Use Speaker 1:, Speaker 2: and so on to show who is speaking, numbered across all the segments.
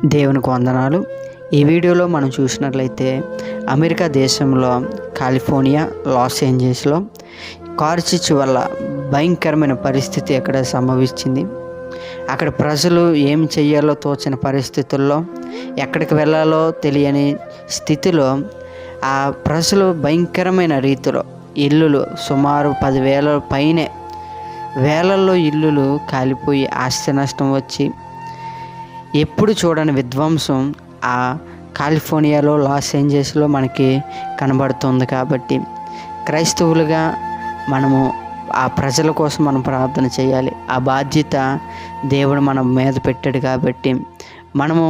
Speaker 1: దేవునికి వందనాలు. ఈ వీడియోలో మనం చూసినట్లయితే అమెరికా దేశంలో కాలిఫోర్నియా లాస్ ఏంజల్స్లో కారు చిచ్చు వల్ల భయంకరమైన పరిస్థితి అక్కడ సంభవించింది. అక్కడ ప్రజలు ఏం చెయ్యాలో తోచని పరిస్థితుల్లో, ఎక్కడికి వెళ్ళాలో తెలియని స్థితిలో ఆ ప్రజలు భయంకరమైన రీతిలో ఇల్లులు సుమారు 10,000 పైనే వేలల్లో ఇల్లులు కాలిపోయి ఆస్తి నష్టం వచ్చి ఎప్పుడు చూడని విధ్వంసం ఆ కాలిఫోర్నియాలో లాస్ ఏంజల్స్లో మనకి కనబడుతుంది. కాబట్టి క్రైస్తవులుగా మనము ఆ ప్రజల కోసం మనం ప్రార్థన చేయాలి. ఆ బాధ్యత దేవుడు మన మీద పెట్టాడు. కాబట్టి మనము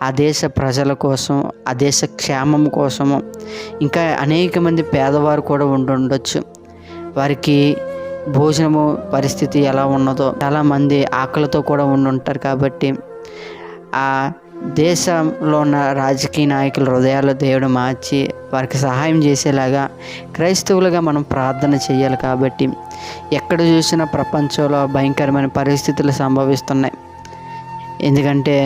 Speaker 1: ఆ దేశ ప్రజల కోసం, ఆ దేశ క్షేమం కోసము, ఇంకా అనేక మంది పేదవారు కూడా ఉండొచ్చు, వారికి భోజనము పరిస్థితి ఎలా ఉన్నదో చాలామంది ఆకలితో కూడా ఉండుంటారు. కాబట్టి ఆ దేశంలో ఉన్న రాజకీయ నాయకుల హృదయాలు దేవుడు మార్చి వారికి సహాయం చేసేలాగా క్రైస్తవులుగా మనం ప్రార్థన చేయాలి. కాబట్టి ఎక్కడ చూసినా ప్రపంచంలో భయంకరమైన పరిస్థితులు సంభవిస్తున్నాయి. ఎందుకంటే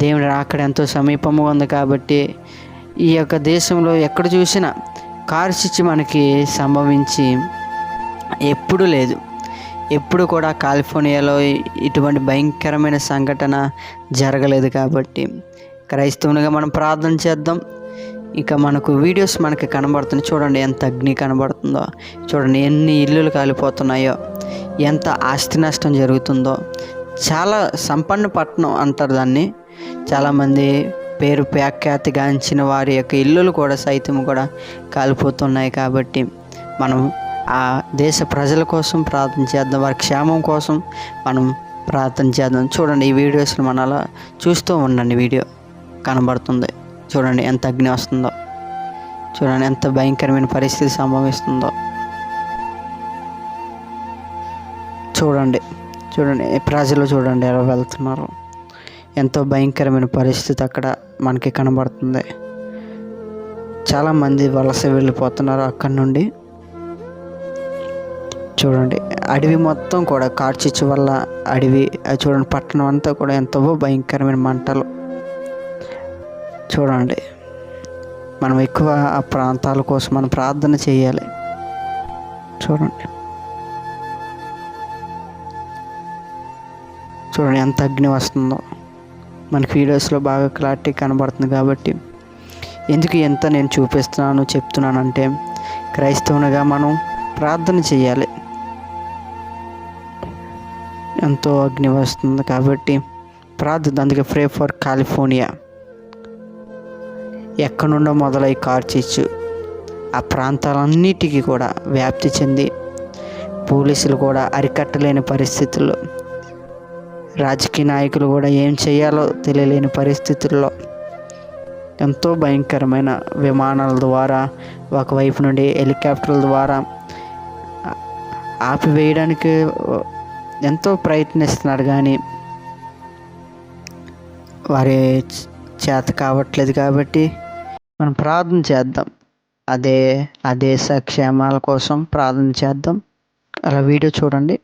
Speaker 1: దేవుడు రాకడ ఎంతో సమీపంగా ఉంది. కాబట్టి ఈ యొక్క దేశంలో ఎక్కడ చూసినా కారు చిచ్చు మనకి సంభవించి ఎప్పుడూ లేదు. ఎప్పుడు కూడా కాలిఫోర్నియాలో ఇటువంటి భయంకరమైన సంఘటన జరగలేదు. కాబట్టి క్రైస్తవునిగా మనం ప్రార్థన చేద్దాం. ఇక మనకు వీడియోస్ మనకి కనబడుతున్నాయి. చూడండి ఎంత అగ్ని కనబడుతుందో, చూడండి ఎన్ని ఇల్లులు కాలిపోతున్నాయో, ఎంత ఆస్తి నష్టం జరుగుతుందో. చాలా సంపన్న పట్టణం అంటారు దాన్ని. చాలామంది పేరు ప్రఖ్యాతిగాంచిన వారి యొక్క ఇల్లులు కూడా సైతం కూడా కాలిపోతున్నాయి. కాబట్టి మనం ఆ దేశ ప్రజల కోసం ప్రార్థన చేద్దాం, వారి క్షేమం కోసం మనం ప్రార్థన చేద్దాం. చూడండి ఈ వీడియోస్ని మన అలా చూస్తూ ఉండండి. వీడియో కనబడుతుంది, చూడండి ఎంత అగ్ని వస్తుందో, చూడండి ఎంత భయంకరమైన పరిస్థితి సంభవిస్తుందో. చూడండి ప్రజలు చూడండి ఎలా వెళ్తున్నారు. ఎంతో భయంకరమైన పరిస్థితి అక్కడ మనకి కనబడుతుంది. చాలామంది వలస వెళ్ళిపోతున్నారు అక్కడి నుండి. చూడండి అడవి మొత్తం కూడా కారు చిచ్చు వల్ల అడవి, చూడండి పట్టణం అంతా కూడా ఎంతో భయంకరమైన మంటలు. చూడండి మనం ఎక్కువ ఆ ప్రాంతాల కోసం మనం ప్రార్థన చేయాలి. చూడండి ఎంత అగ్ని వస్తుందో మనకి వీడియోస్లో బాగా క్లారిటీ కనబడుతుంది. కాబట్టి ఎందుకు ఎంత నేను చెప్తున్నానంటే క్రైస్తవునిగా మనం ప్రార్థన చేయాలి. ఎంతో అగ్ని వస్తుంది కాబట్టి ప్రార్థన. అందుకే ప్రే ఫర్ కాలిఫోర్నియా. ఎక్కడి నుండో మొదలై కారు చిచ్చు ఆ ప్రాంతాలన్నిటికీ కూడా వ్యాప్తి చెంది పోలీసులు కూడా అరికట్టలేని పరిస్థితుల్లో, రాజకీయ నాయకులు కూడా ఏం చేయాలో తెలియలేని పరిస్థితుల్లో ఎంతో భయంకరమైన విమానాల ద్వారా, ఒకవైపు నుండి హెలికాప్టర్ల ద్వారా ఆపివేయడానికి ఎంతో ప్రయత్నిస్తున్నారు. కానీ వారి చేత కావట్లేదు. కాబట్టి మనం ప్రార్థన చేద్దాం. ఆ దేశ క్షేమాల కోసం ప్రార్థన చేద్దాం. అలా వీడియో చూడండి.